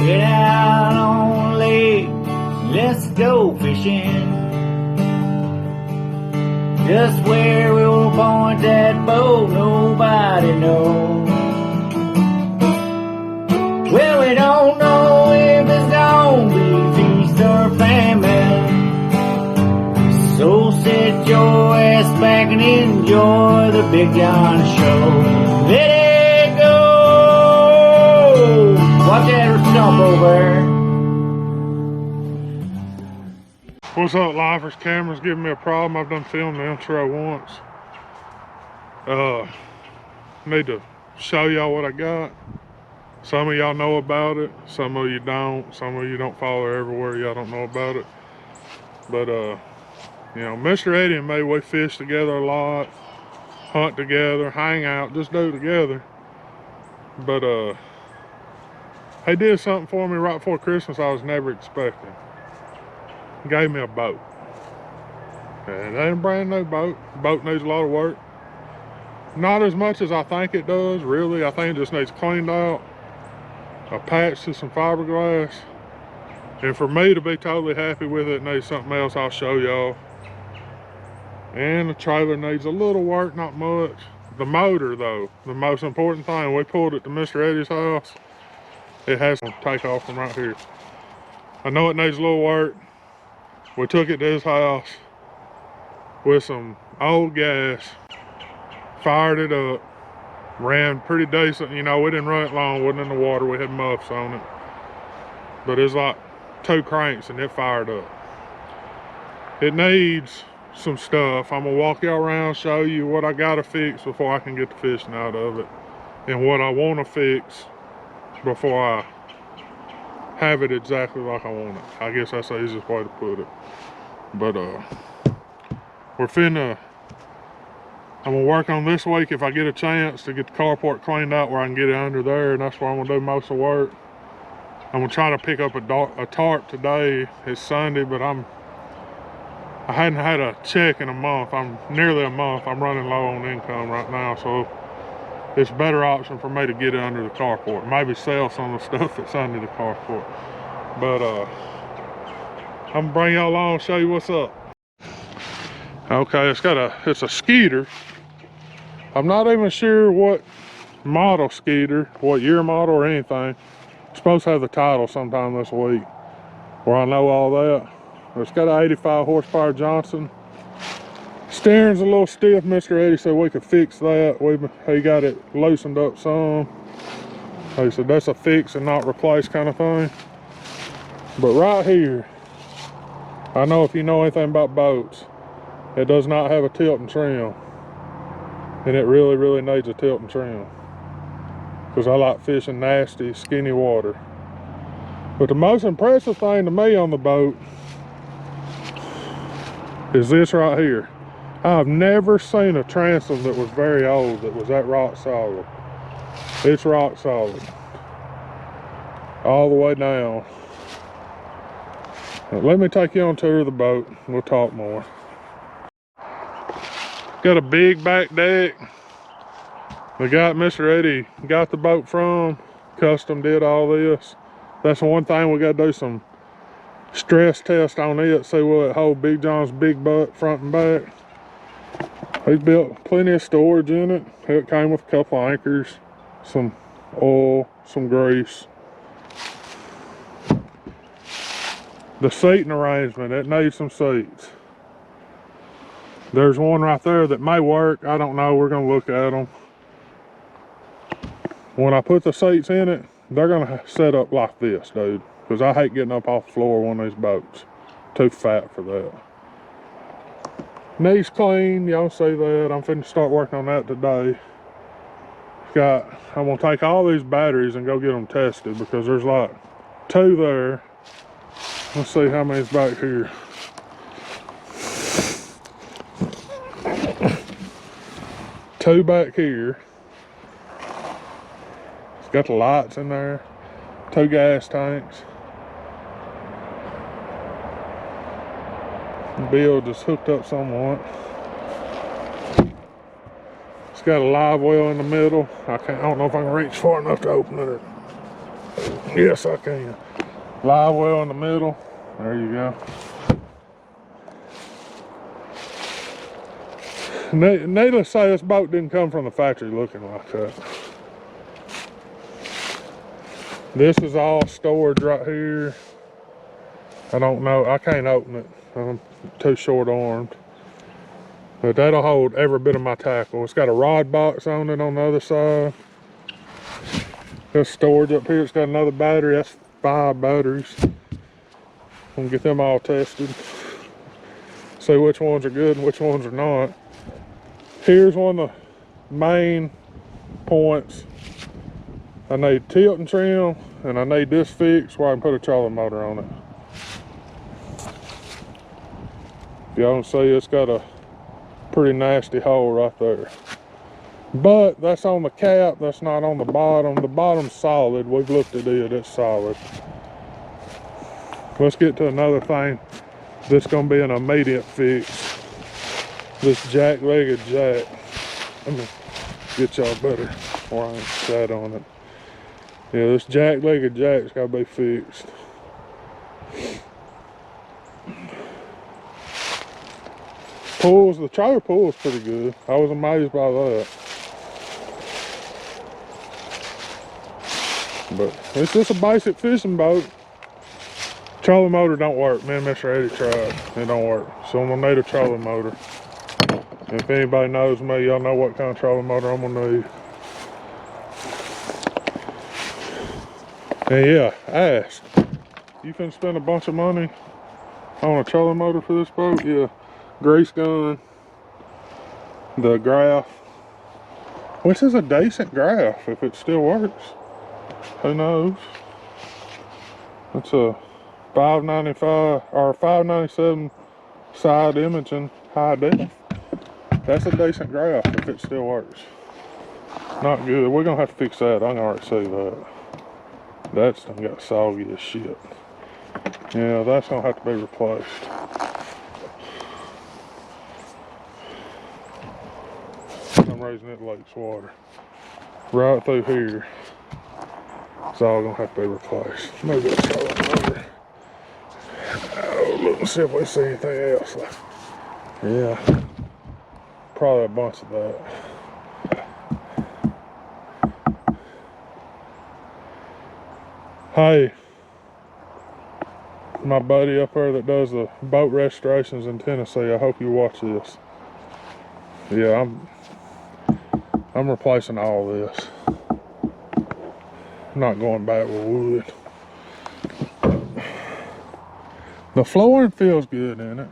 Get out on the lake, let's go fishing. Just where we'll point that boat, nobody knows. Well, we don't know if it's gonna be feast or famine. So sit your ass back and enjoy the Big John Show. Let it go! Watch that stump over. What's up, lifers? Camera's giving me a problem. I've done filmed the intro once. Need to show y'all what I got. Some of y'all know about it, some of you don't. Some of you don't follow everywhere, y'all don't know about it. But you know, Mr. Eddie and me, we fish together a lot, hunt together, hang out, just do together. But he did something for me right before Christmas I was never expecting. He gave me a boat. And it ain't a brand new boat. The boat needs a lot of work. Not as much as I think it does, really. I think it just needs cleaned out, a patch to some fiberglass. And for me to be totally happy with it, it needs something else I'll show y'all. And the trailer needs a little work, not much. The motor though, the most important thing, we pulled it to Mr. Eddie's house. It has to take off from right here. I know it needs a little work. We took it to his house with some old gas, fired it up, ran pretty decent. You know, we didn't run it long, wasn't in the water, we had muffs on it. But it's like 2 cranks and it fired up. It needs some stuff. I'm gonna walk y'all around, show you what I gotta fix before I can get the fishing out of it, and what I wanna fix before I have it exactly like I want it. I guess that's the easiest way to put it. But I'm gonna work on this week if I get a chance to get the carport cleaned out where I can get it under there, and that's where I'm gonna do most of the work. I'm gonna try to pick up a tarp today. It's Sunday, but I hadn't had a check in a month. I'm nearly a month. I'm running low on income right now, so it's a better option for me to get it under the carport. Maybe sell some of the stuff that's under the carport. But I'm gonna bring y'all along and show you what's up. Okay, it's a Skeeter. I'm not even sure what model Skeeter, what year model or anything. I'm supposed to have the title sometime this week where I know all that. It's got an 85 horsepower Johnson. Steering's a little stiff. Mr. Eddie said we could fix that. He got it loosened up some. He said that's a fix and not replace kind of thing. But right here, I know if you know anything about boats, it does not have a tilt and trim. And it really, really needs a tilt and trim. Because I like fishing nasty, skinny water. But the most impressive thing to me on the boat is this right here. I've never seen a transom that was very old that was that rock solid. It's rock solid. All the way down. Now, let me take you on a tour of the boat. We'll talk more. Got a big back deck. The guy Mr. Eddie got the boat from, custom did all this. That's one thing, we gotta do some stress test on it, see what it hold Big John's big butt front and back. He's built plenty of storage in it. It came with a couple anchors, some oil, some grease. The seating arrangement, it needs some seats. There's one right there that may work, I don't know, we're gonna look at them. When I put the seats in it, they're gonna set up like this, dude. Because I hate getting up off the floor of one of these boats. Too fat for that. Knees clean, y'all see that. I'm finna start working on that today. I'm gonna take all these batteries and go get them tested because there's like 2 there. Let's see how many's back here. Two back here. It's got the lights in there. 2 gas tanks. Bill just hooked up somewhat. It's got a live well in the middle. I don't know if I can reach far enough to open it. Yes, I can. Live well in the middle. There you go. Needless to say, this boat didn't come from the factory looking like that. This is all storage right here. I don't know, I can't open it. I'm too short-armed. But that'll hold every bit of my tackle. It's got a rod box on it on the other side. There's storage up here. It's got another battery. That's 5 batteries. I'm gonna get them all tested. See which ones are good and which ones are not. Here's one of the main points. I need tilt and trim, and I need this fixed where I can put a trolling motor on it. Y'all can see it's got a pretty nasty hole right there. But that's on the cap, that's not on the bottom. The bottom's solid. We've looked at it, it's solid. Let's get to another thing. This is gonna be an immediate fix. This jack-legged jack. Let me get y'all better where I ain't sat on it. Yeah, this jack-legged jack's gotta be fixed. Pulls, the trailer pulls pretty good. I was amazed by that. But it's just a basic fishing boat. Trolling motor don't work. Me and Mr. Eddie tried. It don't work. So I'm gonna need a trolling motor. If anybody knows me, y'all know what kind of trolling motor I'm gonna need. And yeah, ask. You finna spend a bunch of money on a trolling motor for this boat? Yeah. Grease gun. The graph. Which is a decent graph if it still works. Who knows? It's a 595 or 597 side imaging high def. That's a decent graph if it still works. Not good. We're gonna have to fix that. I can already see that. That's done got soggy as shit. Yeah, that's gonna have to be replaced. For some reason it leaks water. Right through here. It's all gonna have to be replaced. Maybe it's all over. Oh, look and see if we see anything else. Yeah. Probably a bunch of that. Hey, my buddy up there that does the boat restorations in Tennessee, I hope you watch this. Yeah, I'm replacing all this. I'm not going back with wood. The flooring feels good in it.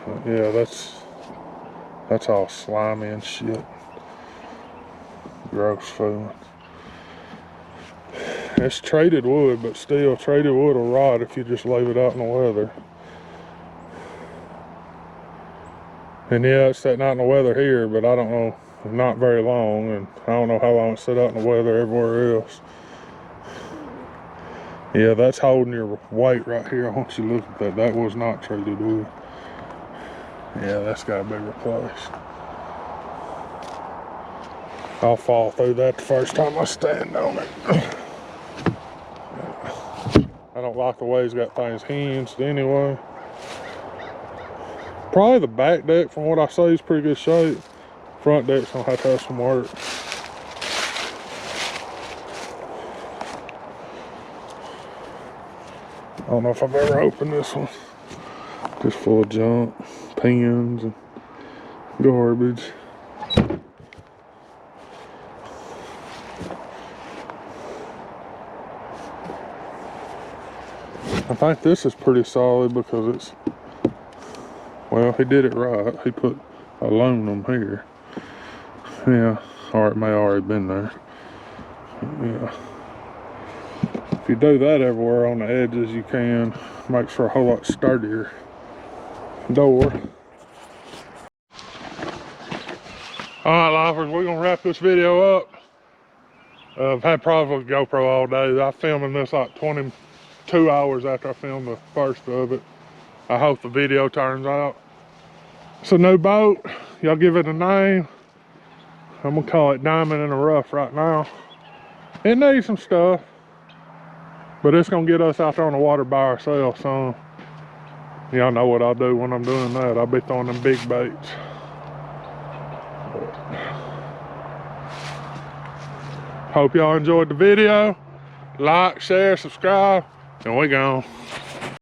But yeah, that's all slimy and shit. Gross feeling. It's treated wood, but still, treated wood will rot if you just leave it out in the weather. And yeah, it's sitting out in the weather here, but I don't know, not very long, and I don't know how long it's sit out in the weather everywhere else. Yeah, that's holding your weight right here. I want you to look at that. That was not treated wood. Yeah, that's got to be replaced. I'll fall through that the first time I stand on it. I don't like the way he's got things hinged anyway. Probably the back deck, from what I see, is pretty good shape. Front deck's gonna have to have some work. I don't know if I've ever opened this one. Just full of junk, pins and garbage. I think this is pretty solid because it's, well, he did it right. He put aluminum here. Yeah, or it may already been there. Yeah. If you do that everywhere on the edges, you can. Makes for a whole lot sturdier door. Alright, lifers, we're gonna wrap this video up. I've had problems with GoPro all day. I'm filming this like 22 hours after I filmed the first of it. I hope the video turns out. It's a new boat. Y'all give it a name. I'm gonna call it Diamond in the Rough right now. It needs some stuff. But it's gonna get us out there on the water by ourselves, son. Y'all know what I'll do when I'm doing that. I'll be throwing them big baits. Hope y'all enjoyed the video. Like, share, subscribe, and we gone.